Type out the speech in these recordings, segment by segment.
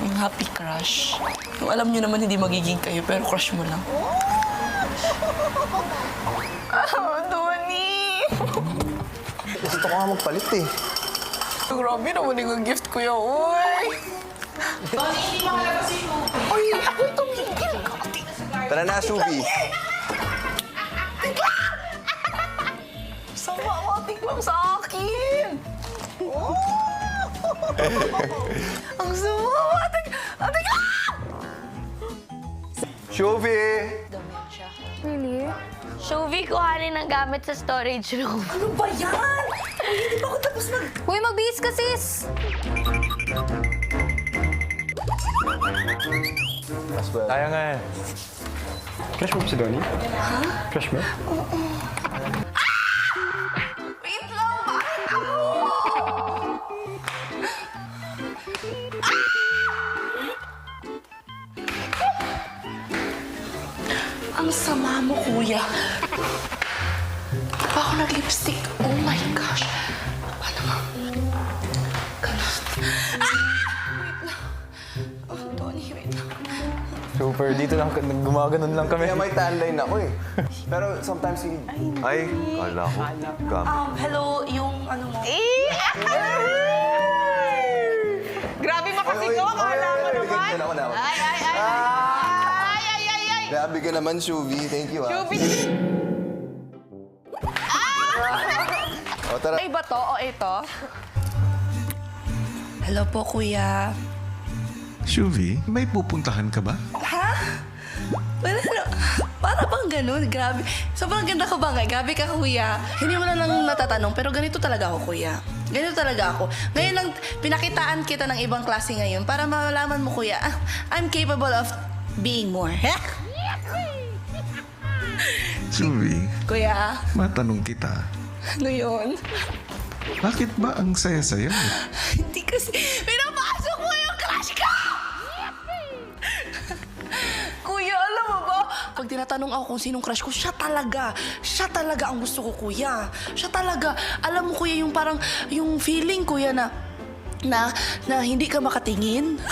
Yung happy crush. Yung alam nyo naman hindi magiging kayo, pero crush mo lang. Donnie! Gusto ko nga magpalit eh. Grabe naman yung gift ko yun. Uy! Donnie, hindi makalabas yung movie. Uy, ako tumigil. Tara na, Shubi. Sama mo, tiklam sa akin. Ang sama, tiklam! Shubi! Really? Shuvi, kuhanin ang gamit sa storage room. Ano ba yan? Uy, hindi pa ako tapos mag... Uy, magbihis ka, sis! Kaya nga eh. Crush mo ba si Donnie? Ha? Crush mo? Wait lang, bakit ako? Ang sama mo, kuya. Pa ako nag-lipstick. Oh my gosh. Paano nga? Ganun. Wait lang. Oh, Donnie, wait lang. Super, dito lang, gumaganon lang kami. Kaya may tan line ako eh. Pero sometimes he... Ay, kala ko. Hello, yung ano mo. Grabe makasigaw, akala mo naman. Bigyan naman ako. Ay! Grabe ka naman, Shubi. Thank you, ah. Shubi! O, tara. Ay ba to o ito? Hello po, kuya. Shuvi, may pupuntahan ka ba? Wala na. Para bang ganun? Grabe. Sobrang ganda ka ba nga? Grabe ka, kuya. Hindi mo na lang natatanong, pero ganito talaga ako, kuya. Ganito talaga ako. Ngayon lang, pinakitaan kita ng ibang klase ngayon para malaman mo, kuya, I'm capable of being more. Shuvi, Kuya, matanong kita, ano yun? bakit ba ang saya-saya mo? Hindi kasi, pinapasok mo yung crush ko! Kuya, alam mo ba? Pag tinatanong ako kung sinong crush ko, siya talaga ang gusto ko, kuya. Siya talaga. Alam mo, kuya, yung parang, yung feeling, kuya, na hindi ka makatingin.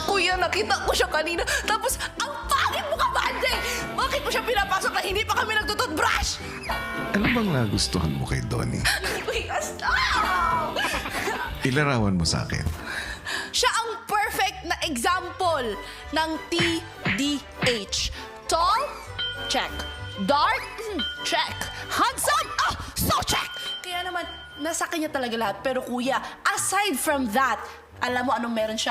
Kuya, nakita ko siya kanina. Tapos, ang pangit mo ka, Bande! Bakit mo siya pinapasok na hindi pa kami nagtututbrush? Ano bang nagustuhan mo kay Donnie? Kuya, stop! Ilarawan mo sa akin. Siya ang perfect na example ng TDH. Tall? Check. Dark? Check. Handsome? So check! Kaya naman, nasa kanya talaga lahat. Pero kuya, aside from that, alam mo anong meron siya?